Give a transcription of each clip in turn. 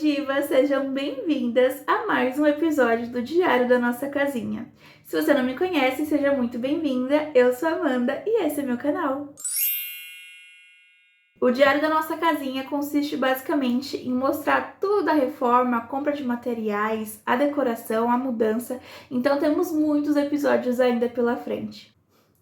divas, sejam bem-vindas a mais um episódio do Diário da Nossa Casinha. Se você não me conhece, seja muito bem-vinda, eu sou a Amanda e esse é meu canal. O Diário da Nossa Casinha consiste basicamente em mostrar tudo da reforma, a compra de materiais, a decoração, a mudança, então temos muitos episódios ainda pela frente.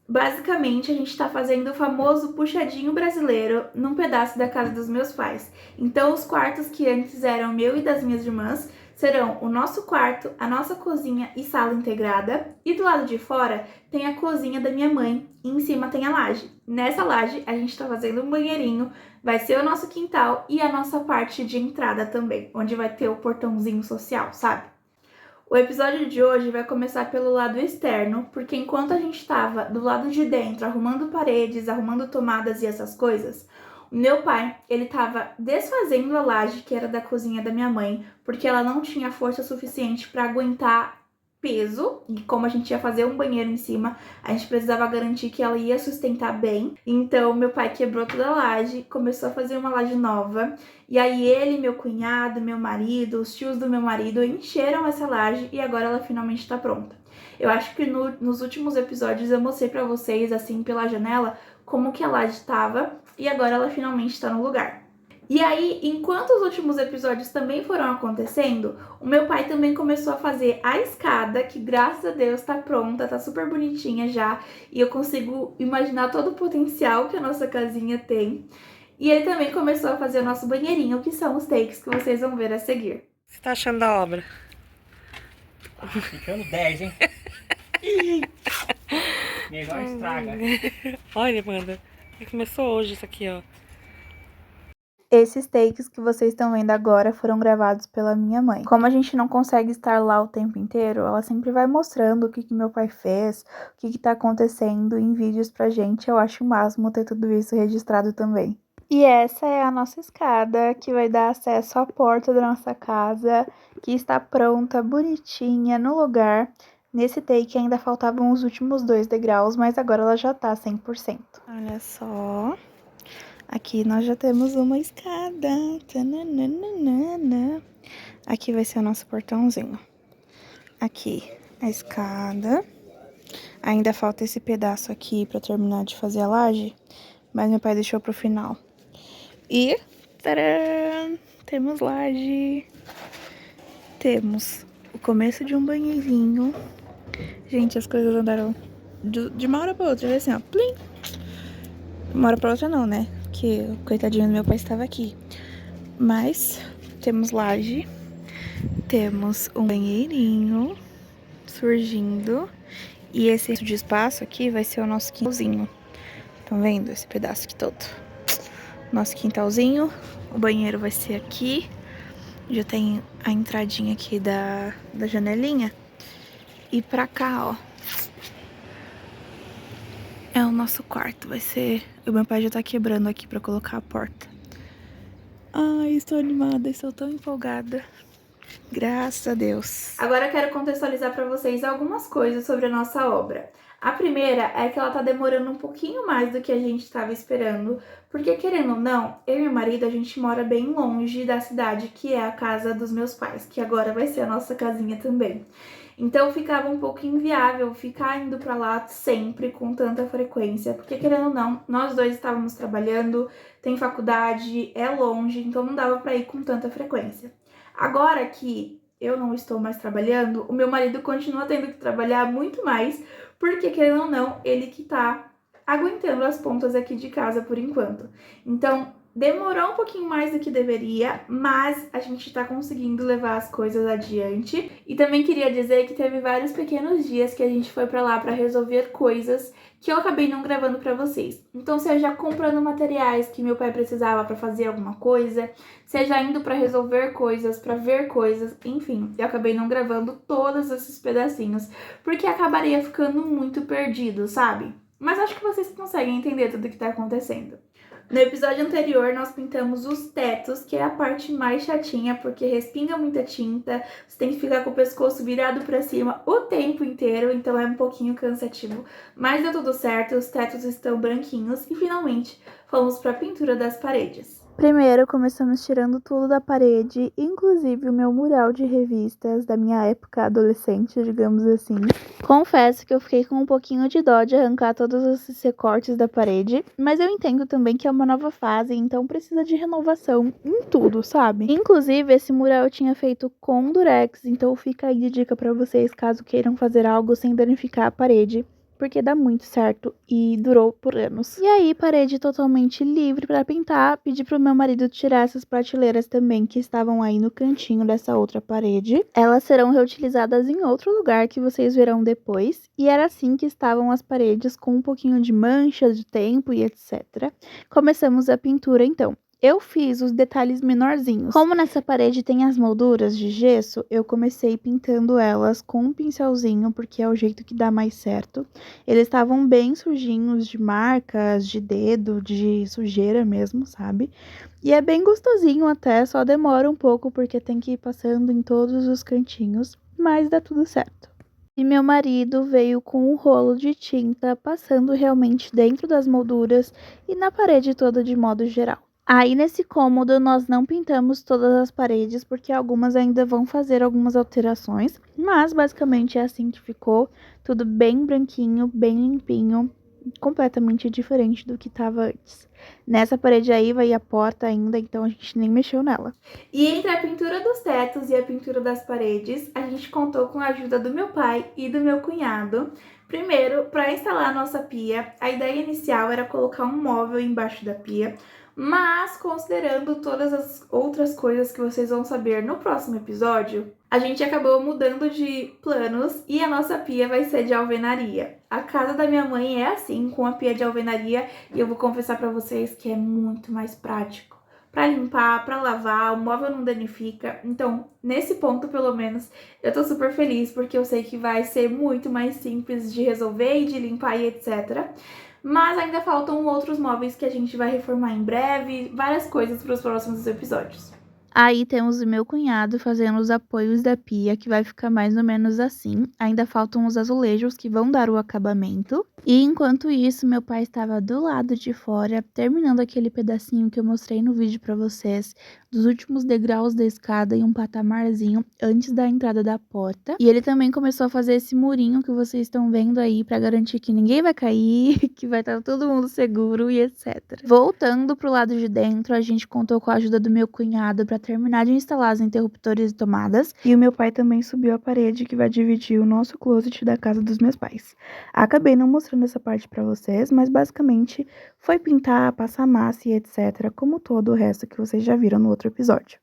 Basicamente, a gente tá fazendo o famoso puxadinho brasileiro num pedaço da casa dos meus pais. Então, os quartos que antes eram meu e das minhas irmãs serão o nosso quarto, a nossa cozinha e sala integrada. E do lado de fora tem a cozinha da minha mãe e em cima tem a laje. Nessa laje, a gente tá fazendo um banheirinho, vai ser o nosso quintal e a nossa parte de entrada também, onde vai ter o portãozinho social, sabe? O episódio de hoje vai começar pelo lado externo, porque enquanto a gente estava do lado de dentro arrumando paredes, arrumando tomadas e essas coisas, o meu pai, ele estava desfazendo a laje que era da cozinha da minha mãe, porque ela não tinha força suficiente para aguentar peso, e como a gente ia fazer um banheiro em cima, a gente precisava garantir que ela ia sustentar bem. Então meu pai quebrou toda a laje, começou a fazer uma laje nova, e aí ele, meu cunhado, meu marido, os tios do meu marido encheram essa laje e agora ela finalmente tá pronta. Eu acho que nos últimos episódios eu mostrei pra vocês, assim, pela janela, como que a laje tava, e agora ela finalmente tá no lugar. E aí, enquanto os últimos episódios também foram acontecendo, o meu pai também começou a fazer a escada, que graças a Deus tá pronta, tá super bonitinha já, e eu consigo imaginar todo o potencial que a nossa casinha tem. E ele também começou a fazer o nosso banheirinho, que são os takes que vocês vão ver a seguir. O que você tá achando da obra? Ficando 10, hein? Melhor estraga. Olha, Amanda, começou hoje isso aqui, ó. Esses takes que vocês estão vendo agora foram gravados pela minha mãe. Como a gente não consegue estar lá o tempo inteiro, ela sempre vai mostrando o que meu pai fez, o que tá acontecendo em vídeos pra gente. Eu acho o máximo ter tudo isso registrado também. E essa é a nossa escada, que vai dar acesso à porta da nossa casa, que está pronta, bonitinha, no lugar. Nesse take ainda faltavam os últimos 2 degraus, mas agora ela já tá 100%. Olha só. Aqui nós já temos uma escada. Tananana. Aqui vai ser o nosso portãozinho. Aqui a escada. Ainda falta esse pedaço aqui pra terminar de fazer a laje, mas meu pai deixou pro final. E tcharam, temos laje. Temos o começo de um banheirinho. Gente, as coisas andaram de uma hora pra outra, assim, ó. Plim. De uma hora pra outra não, né? Que o coitadinho do meu pai estava aqui. Mas temos laje, temos um banheirinho surgindo. E esse de espaço aqui vai ser o nosso quintalzinho. Estão vendo esse pedaço aqui todo? Nosso quintalzinho. O banheiro vai ser aqui. Já tem a entradinha aqui da janelinha. E pra cá, ó, é o nosso quarto. Vai ser... O meu pai já tá quebrando aqui pra colocar a porta. Ai, estou animada, estou tão empolgada. Graças a Deus. Agora eu quero contextualizar pra vocês algumas coisas sobre a nossa obra. A primeira é que ela tá demorando um pouquinho mais do que a gente estava esperando, porque querendo ou não, eu e meu marido, a gente mora bem longe da cidade que é a casa dos meus pais, que agora vai ser a nossa casinha também. Então ficava um pouco inviável ficar indo pra lá sempre com tanta frequência, porque querendo ou não, nós dois estávamos trabalhando, tem faculdade, é longe, então não dava pra ir com tanta frequência. Agora que eu não estou mais trabalhando, o meu marido continua tendo que trabalhar muito mais, porque querendo ou não, ele que tá aguentando as pontas aqui de casa por enquanto. Então, demorou um pouquinho mais do que deveria, mas a gente tá conseguindo levar as coisas adiante. E também queria dizer que teve vários pequenos dias que a gente foi pra lá pra resolver coisas que eu acabei não gravando pra vocês. Então, seja comprando materiais que meu pai precisava pra fazer alguma coisa, seja indo pra resolver coisas, pra ver coisas, enfim, eu acabei não gravando todos esses pedacinhos, porque acabaria ficando muito perdido, sabe? Mas acho que vocês conseguem entender tudo o que tá acontecendo. No episódio anterior, nós pintamos os tetos, que é a parte mais chatinha, porque respinga muita tinta, você tem que ficar com o pescoço virado pra cima o tempo inteiro, então é um pouquinho cansativo. Mas deu tudo certo, os tetos estão branquinhos e finalmente fomos pra pintura das paredes. Primeiro, começamos tirando tudo da parede, inclusive o meu mural de revistas da minha época adolescente, digamos assim. Confesso que eu fiquei com um pouquinho de dó de arrancar todos esses recortes da parede, mas eu entendo também que é uma nova fase, então precisa de renovação em tudo, sabe? Inclusive, esse mural eu tinha feito com durex, então fica aí de dica pra vocês caso queiram fazer algo sem danificar a parede, porque dá muito certo e durou por anos. E aí, parede totalmente livre para pintar, pedi pro meu marido tirar essas prateleiras também que estavam aí no cantinho dessa outra parede. Elas serão reutilizadas em outro lugar que vocês verão depois. E era assim que estavam as paredes, com um pouquinho de manchas de tempo e etc. Começamos a pintura então. Eu fiz os detalhes menorzinhos. Como nessa parede tem as molduras de gesso, eu comecei pintando elas com um pincelzinho, porque é o jeito que dá mais certo. Eles estavam bem sujinhos de marcas, de dedo, de sujeira mesmo, sabe? E é bem gostosinho até, só demora um pouco porque tem que ir passando em todos os cantinhos, mas dá tudo certo. E meu marido veio com um rolo de tinta passando realmente dentro das molduras e na parede toda de modo geral. Aí nesse cômodo nós não pintamos todas as paredes porque algumas ainda vão fazer algumas alterações, mas basicamente é assim que ficou, tudo bem branquinho, bem limpinho, completamente diferente do que estava antes. Nessa parede aí vai a porta ainda, então a gente nem mexeu nela. E entre a pintura dos tetos e a pintura das paredes, a gente contou com a ajuda do meu pai e do meu cunhado. Primeiro, para instalar a nossa pia, a ideia inicial era colocar um móvel embaixo da pia, mas considerando todas as outras coisas que vocês vão saber no próximo episódio, a gente acabou mudando de planos e a nossa pia vai ser de alvenaria. A casa da minha mãe é assim, com a pia de alvenaria, e eu vou confessar pra vocês que é muito mais prático. Pra limpar, pra lavar, o móvel não danifica. Então, nesse ponto, pelo menos, eu tô super feliz, porque eu sei que vai ser muito mais simples de resolver e de limpar e etc. Mas ainda faltam outros móveis que a gente vai reformar em breve, várias coisas para os próximos episódios. Aí temos o meu cunhado fazendo os apoios da pia, que vai ficar mais ou menos assim. Ainda faltam os azulejos que vão dar o acabamento. E enquanto isso, meu pai estava do lado de fora, terminando aquele pedacinho que eu mostrei no vídeo pra vocês, dos últimos degraus da escada e um patamarzinho antes da entrada da porta. E ele também começou a fazer esse murinho que vocês estão vendo aí pra garantir que ninguém vai cair, que vai estar todo mundo seguro e etc. Voltando pro lado de dentro, a gente contou com a ajuda do meu cunhado pra terminar de instalar os interruptores e tomadas. E o meu pai também subiu a parede que vai dividir o nosso closet da casa dos meus pais. Acabei não mostrando essa parte pra vocês, mas basicamente foi pintar, passar massa e etc, como todo o resto que vocês já viram no outro episódio.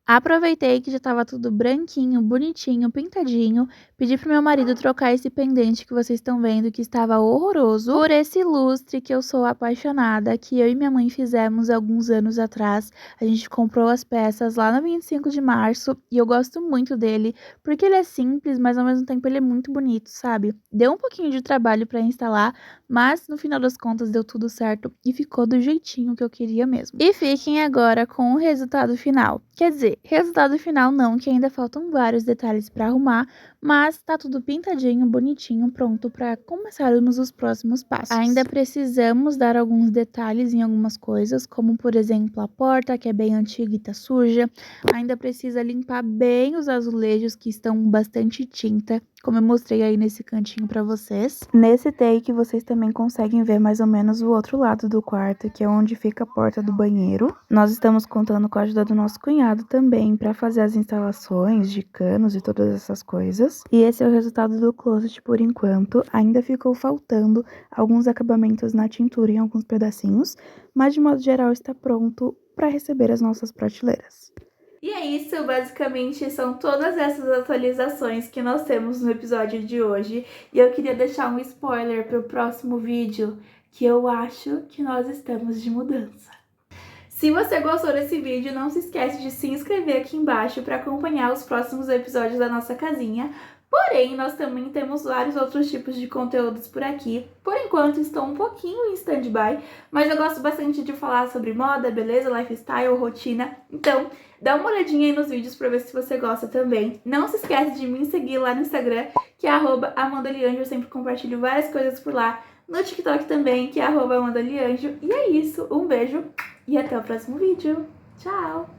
Aproveitei que já estava tudo branquinho, bonitinho, pintadinho, pedi pro meu marido trocar esse pendente que vocês estão vendo que estava horroroso por esse lustre que eu sou apaixonada, que eu e minha mãe fizemos alguns anos atrás. A gente comprou as peças lá no 25 de março e eu gosto muito dele, porque ele é simples, mas ao mesmo tempo ele é muito bonito, sabe? Deu um pouquinho de trabalho para instalar, mas no final das contas deu tudo certo e ficou do jeitinho que eu queria mesmo. E fiquem agora com o resultado final. Quer dizer, resultado final não, que ainda faltam vários detalhes para arrumar, mas tá tudo pintadinho, bonitinho, pronto para começarmos os próximos passos. Ainda precisamos dar alguns detalhes em algumas coisas, como por exemplo a porta, que é bem antiga e tá suja. Ainda precisa limpar bem os azulejos que estão com bastante tinta, como eu mostrei aí nesse cantinho para vocês. Nesse take vocês também conseguem ver mais ou menos o outro lado do quarto, que é onde fica a porta do banheiro. Nós estamos contando com a ajuda do nosso cunhado também para fazer as instalações de canos e todas essas coisas. E esse é o resultado do closet por enquanto. Ainda ficou faltando alguns acabamentos na tintura em alguns pedacinhos, mas de modo geral está pronto para receber as nossas prateleiras. E é isso, basicamente são todas essas atualizações que nós temos no episódio de hoje. E eu queria deixar um spoiler para o próximo vídeo, que eu acho que nós estamos de mudança. Se você gostou desse vídeo, não se esquece de se inscrever aqui embaixo para acompanhar os próximos episódios da nossa casinha. Porém, nós também temos vários outros tipos de conteúdos por aqui. Por enquanto, estou um pouquinho em stand-by, mas eu gosto bastante de falar sobre moda, beleza, lifestyle, rotina. Então, dá uma olhadinha aí nos vídeos para ver se você gosta também. Não se esquece de me seguir lá no Instagram, que é @amandalianjo. Eu sempre compartilho várias coisas por lá. No TikTok também, que é @amandalianjo. E é isso, um beijo e até o próximo vídeo. Tchau!